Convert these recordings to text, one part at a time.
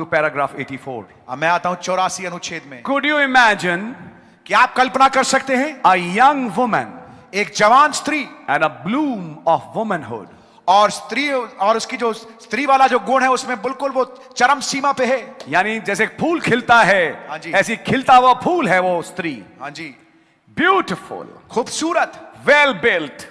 to paragraph 84. अब मैं आता हूं 84 अनुच्छेद में। Could you imagine क्या आप कल्पना कर सकते हैं a young woman एक जवान स्त्री and a bloom of womanhood और स्त्री और उसकी जो स्त्री वाला जो गुण है उसमें बिल्कुल वो चरम सीमा पे है। यानी जैसे फूल खिलता हाँ है जी। ऐसी खिलता हुआ फूल है वो स्त्री। हाँ जी, ब्यूटिफुल, खूबसूरत, वेल बिल्ट,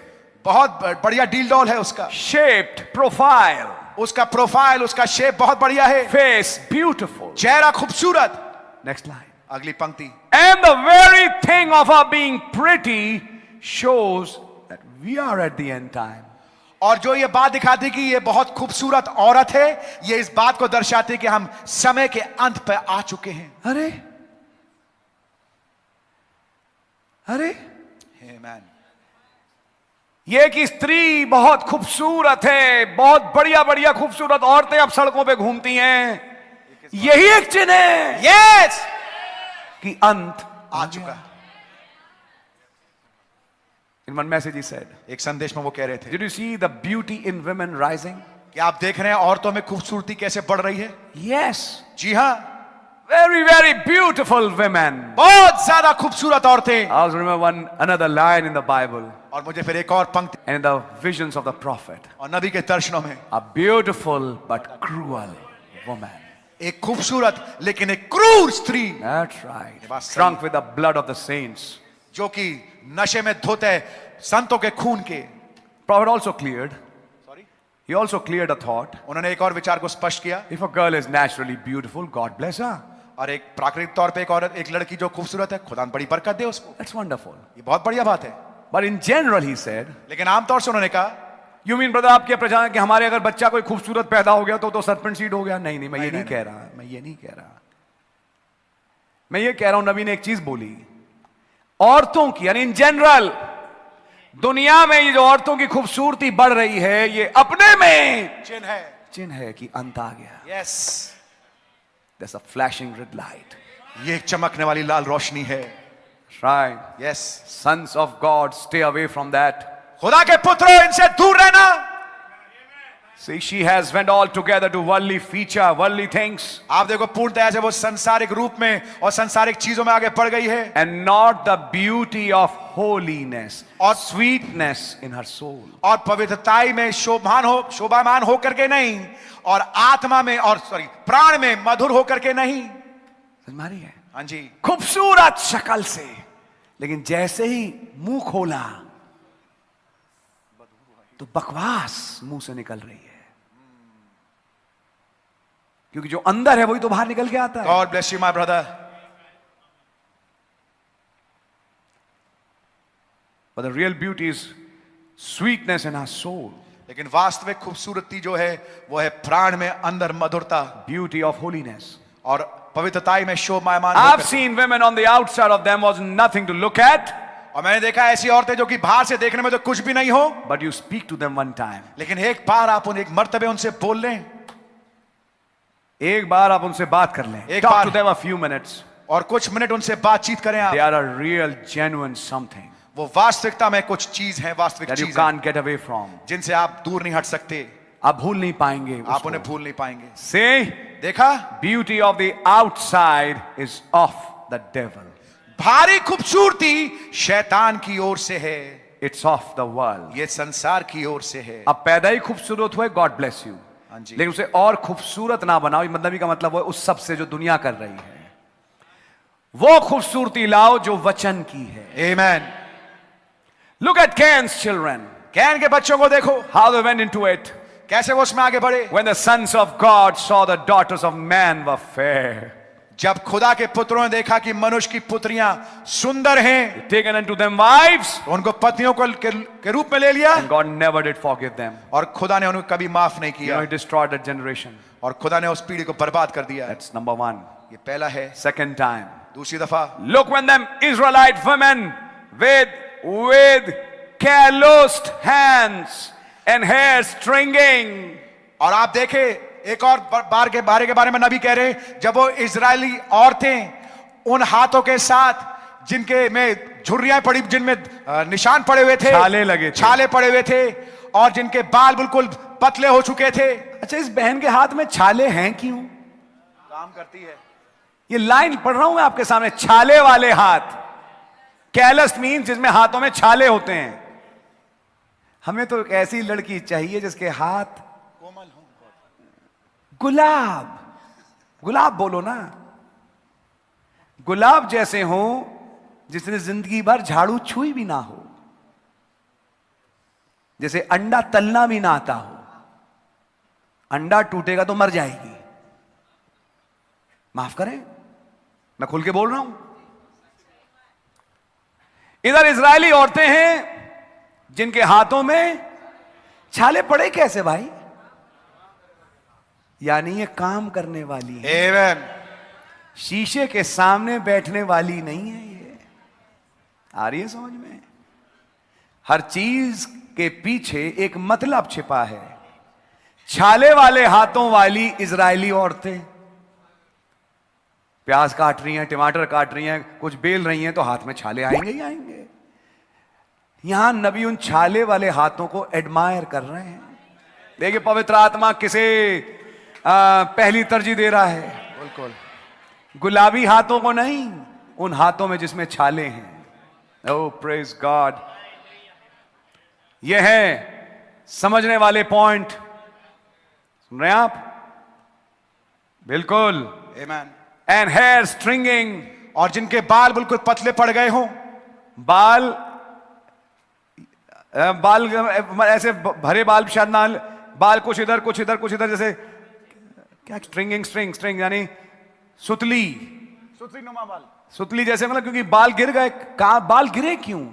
बहुत बढ़िया डील डॉल है उसका, shaped, profile, उसका प्रोफाइल, उसका शेप बहुत बढ़िया है, face beautiful. चेहरा खूबसूरत। Next line. अगली पंक्ति, And the very thing of her being pretty shows that we are at the end time. और जो ये बात दिखाती कि ये बहुत खूबसूरत औरत है, ये इस बात को दर्शाती कि हम समय के अंत पर आ चुके हैं। अरे अरे आमीन। ये कि स्त्री बहुत खूबसूरत है, बहुत बढ़िया बढ़िया खूबसूरत औरतें अब सड़कों पे घूमती हैं, यही एक चिन्ह है यस कि अंत आ चुका है। In one message he said, एक संदेश में वो कह रहे थे, did you see the beauty in women rising? क्या आप देख रहे हैं औरतों में खूबसूरती कैसे बढ़ रही है? Yes, जी हाँ, very very beautiful women. बहुत ज्यादा खूबसूरत औरतें। I also remember another line in the Bible और मुझे फिर एक और पंक्ति and in the visions of the prophet, और नबी के दर्शनों में, a beautiful but cruel woman. एक खूबसूरत लेकिन एक क्रूर स्त्री, That's right. बात सही Drunk with the blood of the saints. जो कि नशे में धोते हैं संतों के खून के। Prophet also cleared. Sorry, He also cleared a thought. उन्होंने एक और विचार को स्पष्ट किया। If a girl is naturally beautiful, God bless her. और एक प्राकृतिक तौर पे एक औरत, एक लड़की जो खूबसूरत है, खुदा बड़ी बरकत दे उसको, That's wonderful. ये बहुत बढ़िया बात है। But in general, he said, लेकिन आमतौर से उन्होंने कहा, You mean brother, आप क्या प्रचार कि हमारे अगर बच्चा कोई खूबसूरत पैदा हो गया तो सर्पेंट सीड हो गया? नहीं नहीं, मैं ये नहीं कह रहा, मैं ये नहीं कह रहा। मैं ये कह रहा हूं, नबी ने एक चीज बोली, औरतों की, यानी इन जनरल दुनिया में ये जो औरतों की खूबसूरती बढ़ रही है, ये अपने में चिन्ह है कि अंत आ गया। Yes, There's a flashing red light. ये एक चमकने वाली लाल रोशनी है। Right. Yes, Sons of God, stay away from that. खुदा के पुत्रों, इनसे दूर रहना। See, she has went all together to worldly feature, worldly things. आप देखो पूर्णतया से वो संसारिक रूप में और संसारिक चीजों में आगे बढ़ गई है, And not the beauty of holiness or और sweetness in her soul. और पवित्रताई में शोभामान हो करके नहीं, और आत्मा में और प्राण में मधुर हो करके नहीं। समझ में आ रही है? हाँ जी, खूबसूरत शक्ल से, लेकिन जैसे ही मुंह खोला तो बकवास मुंह से निकल रही है, क्योंकि जो अंदर है वही तो बाहर निकल के आता है। God bless you my brother. But the real beauty is sweetness in our soul. लेकिन वास्तविक खूबसूरती जो है वो है प्राण में अंदर मधुरता Beauty of holiness. और पवित्रताई में शोभायमान I've होकर। seen women on the outside of them was nothing to look at, और मैंने देखा ऐसी औरतें जो कि बाहर से देखने में तो कुछ भी नहीं हो, but you speak to them one time. लेकिन एक बार आप उन्हें एक मर्तबे उनसे बोल लें, एक बार आप उनसे बात कर लें, एक talk bar- to them a few minutes. और कुछ मिनट उनसे बातचीत करें आप, They are a real, genuine something वो वास्तविकता में कुछ चीज है, वास्तविक that you चीज है, can't get away from. जिनसे आप दूर नहीं हट सकते, आप भूल नहीं पाएंगे आप उसको। उन्हें भूल नहीं पाएंगे। See, देखा, beauty of the outside is of the devil. भारी खूबसूरती शैतान की ओर से है, It's of the world. ये संसार की ओर से है। अब पैदा ही खूबसूरत हुए, God bless you. हाँ जी, लेकिन उसे और खूबसूरत ना बनाओ, मतलब का मतलब है उस सब से जो दुनिया कर रही है, वो खूबसूरती लाओ जो वचन की है। आमेन। Look at Cain's children. Can के बच्चों को देखो, How they went into it. कैसे वो उसमें आगे बढ़े। When the sons of God saw the daughters of man were fair, जब खुदा के पुत्रों ने देखा कि मनुष्य की पुत्रियां सुंदर हैं, taken unto them wives, तो उनको पत्नियों को के रूप में ले लिया, and God never did forgive them. और खुदा ने उनको कभी माफ नहीं You know, किया, He destroyed that generation. और खुदा ने उस पीढ़ी को बर्बाद कर दिया। That's number one. ये पहला है। Second time, दूसरी दफा, look when them Israelite women with calloused hands and hair stringing. और आप देखे एक और बार के बारे में नबी कह रहे हैं, जब वो इजरायली औरतें उन हाथों के साथ जिनके में झुर्रियां पड़ी, जिनमें निशान पड़े हुए थे, छाले पड़े हुए थे, और जिनके बाल बिल्कुल पतले हो चुके थे। अच्छा, इस बहन के हाथ में छाले हैं क्यों? काम करती है। ये लाइन पढ़ रहा हूं मैं आपके सामने, छाले वाले हाथ। कैलस मीन जिसमें हाथों में छाले होते हैं। हमें तो एक ऐसी लड़की चाहिए जिसके हाथ कोमल हो। गुलाब, गुलाब बोलो ना, गुलाब जैसे हो, जिसने जिंदगी भर झाड़ू छुई भी ना हो, जैसे अंडा तलना भी ना आता हो। अंडा टूटेगा तो मर जाएगी। माफ करें, मैं खुल के बोल रहा हूं। इधर इजरायली औरतें हैं जिनके हाथों में छाले पड़े कैसे भाई? यानी ये काम करने वाली है। Amen. शीशे के सामने बैठने वाली नहीं है ये। आ रही है समझ में? हर चीज के पीछे एक मतलब छिपा है। छाले वाले हाथों वाली इजरायली औरतें प्याज काट रही हैं, टमाटर काट रही हैं, कुछ बेल रही हैं, तो हाथ में छाले आएंगे ही आएंगे। यहां नबी उन छाले वाले हाथों को एडमायर कर रहे हैं। देखिए पवित्र आत्मा किसे पहली तरजीह दे रहा है। बिल्कुल गुलाबी हाथों को नहीं, उन हाथों में जिसमें छाले हैं। ओह प्रेज गॉड। यह है समझने वाले पॉइंट। सुन रहे हैं आप? बिल्कुल। Amen. एंड हेयर स्ट्रिंगिंग, और जिनके बाल बिल्कुल पतले पड़ गए हों, बाल बाल ऐसे भरे बाल शायद ना, बाल कुछ इधर कुछ इधर कुछ इधर, जैसे क्या स्ट्रिंगिंग, स्ट्रिंग यानी सुतली नुमा बाल, सुतली जैसे, मतलब क्योंकि बाल गिर गए। कहा बाल गिरे क्यों?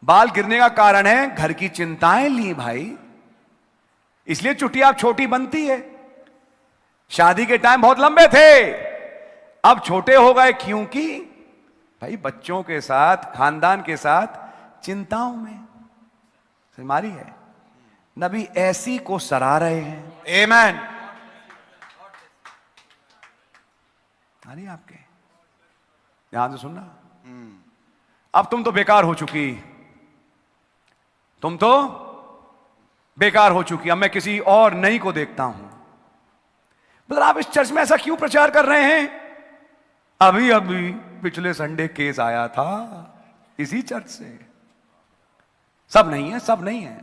बाल गिरने का कारण है घर की चिंताएं ली भाई, इसलिए चुटिया छोटी बनती है। शादी के टाइम बहुत लंबे थे, अब छोटे हो गए क्योंकि भाई बच्चों के साथ, खानदान के साथ चिंताओं में हमारी है। नबी ऐसी को सराह रहे हैं। Amen. आ रही है आपके? ध्यान से सुनना। अब तुम तो बेकार हो चुकी, तुम तो बेकार हो चुकी। अब मैं किसी और नई को देखता हूं। मतलब आप इस चर्च में ऐसा क्यों प्रचार कर रहे हैं? अभी अभी पिछले संडे केस आया था इसी चर्च से। सब नहीं है, सब नहीं है,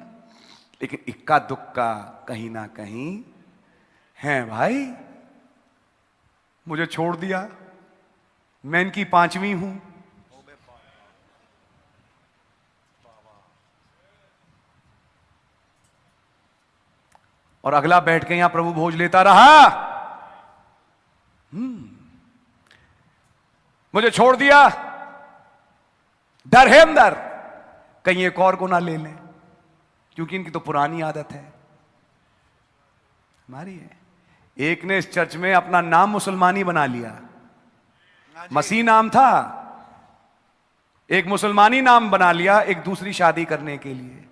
लेकिन इक्का दुक्का कहीं ना कहीं है भाई। मुझे छोड़ दिया, मैं इनकी पांचवी हूं। और अगला बैठ के यहां प्रभु भोज लेता रहा। मुझे छोड़ दिया, डर है अंदर कहीं एक और को ना ले लें, क्योंकि इनकी तो पुरानी आदत है। हमारी है। एक ने इस चर्च में अपना नाम मुसलमानी बना लिया, मसीह नाम था, एक मुसलमानी नाम बना लिया एक दूसरी शादी करने के लिए।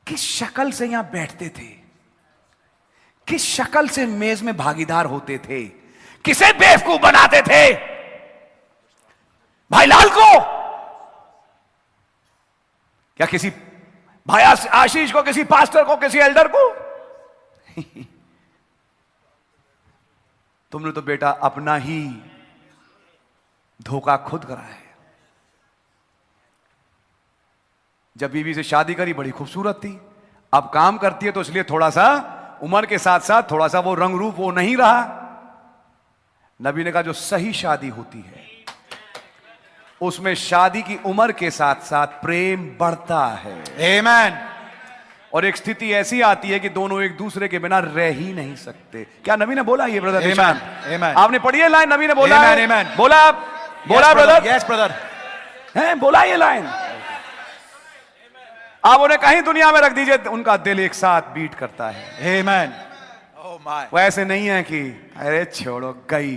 किस शक्ल से यहां बैठते थे, किस शक्ल से मेज में भागीदार होते थे, किसे बेवकूफ बनाते थे? भाई लाल को, क्या किसी भाई आशीष को, किसी पास्टर को, किसी एल्डर को? तुमने तो बेटा अपना ही धोखा खुद करा है। जब बीवी से शादी करी बड़ी खूबसूरत थी, अब काम करती है तो इसलिए थोड़ा सा उम्र के साथ साथ थोड़ा सा वो रंग रूप वो नहीं रहा। नबी ने कहा जो सही शादी होती है उसमें शादी की उम्र के साथ साथ प्रेम बढ़ता है। Amen. और एक स्थिति ऐसी आती है कि दोनों एक दूसरे के बिना रह ही नहीं सकते। क्या नबी ने बोला ये ब्रदर? Amen. Amen. आपने पढ़ी है लाइन? नबी ने बोला Amen, है? amen. बोला बोला ब्रदर? यस ब्रदर, है बोला ये लाइन? आप उन्हें कहीं दुनिया में रख दीजिए, उनका दिल एक साथ बीट करता है। Amen. Oh my. वो ऐसे नहीं है कि अरे छोड़ो गई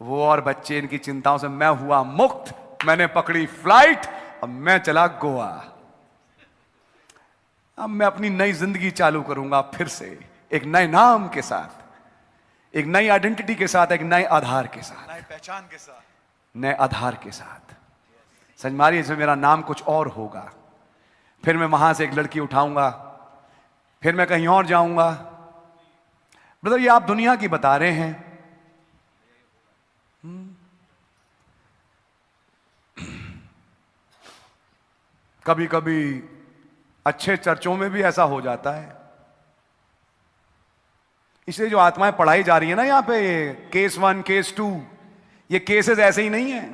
वो और बच्चे, इनकी चिंताओं से मैं हुआ मुक्त, मैंने पकड़ी फ्लाइट, अब मैं चला गोवा, अब मैं अपनी नई जिंदगी चालू करूंगा फिर से, एक नए नाम के साथ, एक नई आइडेंटिटी के साथ, एक नए आधार के साथ, नई पहचान के साथ, नए आधार के साथ। समझ मारिए, इसमें मेरा नाम कुछ और होगा, फिर मैं वहां से एक लड़की उठाऊंगा, फिर मैं कहीं और जाऊंगा। ब्रदर ये आप दुनिया की बता रहे हैं, कभी कभी अच्छे चर्चों में भी ऐसा हो जाता है। इसलिए जो आत्माएं पढ़ाई जा रही है ना यहां पे, ये केस 1 केस 2, ये केसेस ऐसे ही नहीं है।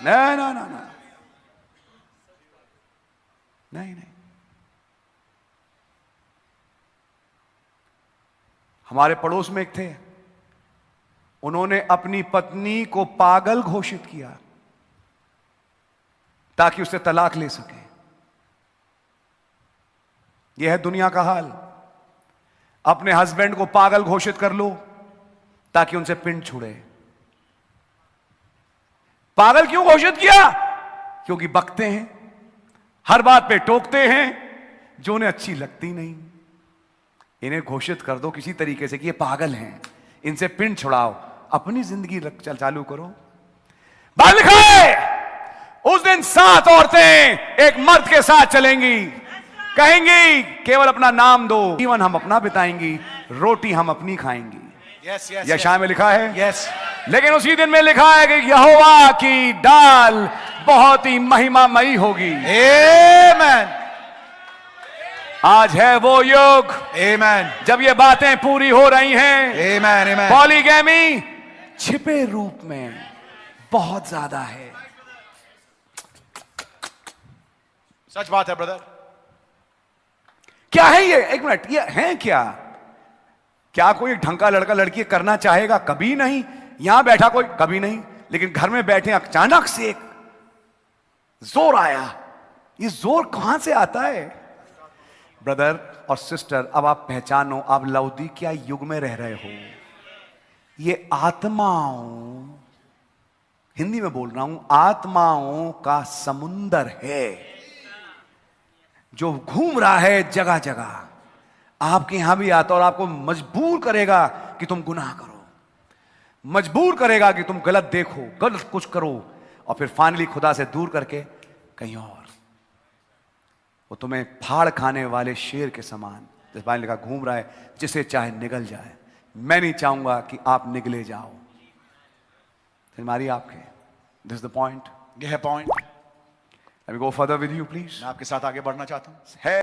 नहीं ना ना ना नहीं नहीं। हमारे पड़ोस में एक थे, उन्होंने अपनी पत्नी को पागल घोषित किया ताकि उससे तलाक ले सके। यह है दुनिया का हाल। अपने हस्बैंड को पागल घोषित कर लो ताकि उनसे पिंड छुड़े। पागल क्यों घोषित किया? क्योंकि बकते हैं, हर बात पे टोकते हैं, जो उन्हें अच्छी लगती नहीं। इन्हें घोषित कर दो किसी तरीके से कि ये पागल हैं, इनसे पिंड छुड़ाओ, अपनी जिंदगी चालू करो। बाइबल लिखा है उस दिन 7 औरतें एक मर्द के साथ चलेंगी, कहेंगी केवल अपना नाम दो, जीवन हम अपना बिताएंगी, रोटी हम अपनी खाएंगी। यस यस, यशायाह में लिखा है। यस। लेकिन उसी दिन में लिखा है कि यहोवा की डाल बहुत ही महिमामयी होगी। आमेन। आज है वो युग, आमेन, जब ये बातें पूरी हो रही हैं। आमेन आमेन। पॉलीगैमी छिपे रूप में बहुत ज्यादा है। सच बात है ब्रदर। क्या है ये? एक मिनट, ये है क्या? क्या कोई एक ढंग का लड़का लड़की करना चाहेगा? कभी नहीं। यहां बैठा कोई कभी नहीं, लेकिन घर में बैठे अचानक से एक जोर आया। ये जोर कहां से आता है? ब्रदर और सिस्टर, अब आप पहचानो, आप लौदीकिया युग में रह रहे हो। ये आत्माओं, हिंदी में बोल रहा हूं, आत्माओं का समुंदर है जो घूम रहा है जगह जगह। आपके यहां भी आता और आपको मजबूर करेगा कि तुम गुनाह करो, मजबूर करेगा कि तुम गलत देखो, गलत कुछ करो, और फिर फाइनली खुदा से दूर करके कहीं और। वो तुम्हें फाड़ खाने वाले शेर के समान, जिस बाइबल लिखा, घूम रहा है, जिसे चाहे निगल जाए। मैं नहीं चाहूंगा कि आप निगले जाओ। हमारी आपके, दिस द पॉइंट, यह है point. Let me go further with you please. मैं आपके साथ आगे बढ़ना चाहता हूं। है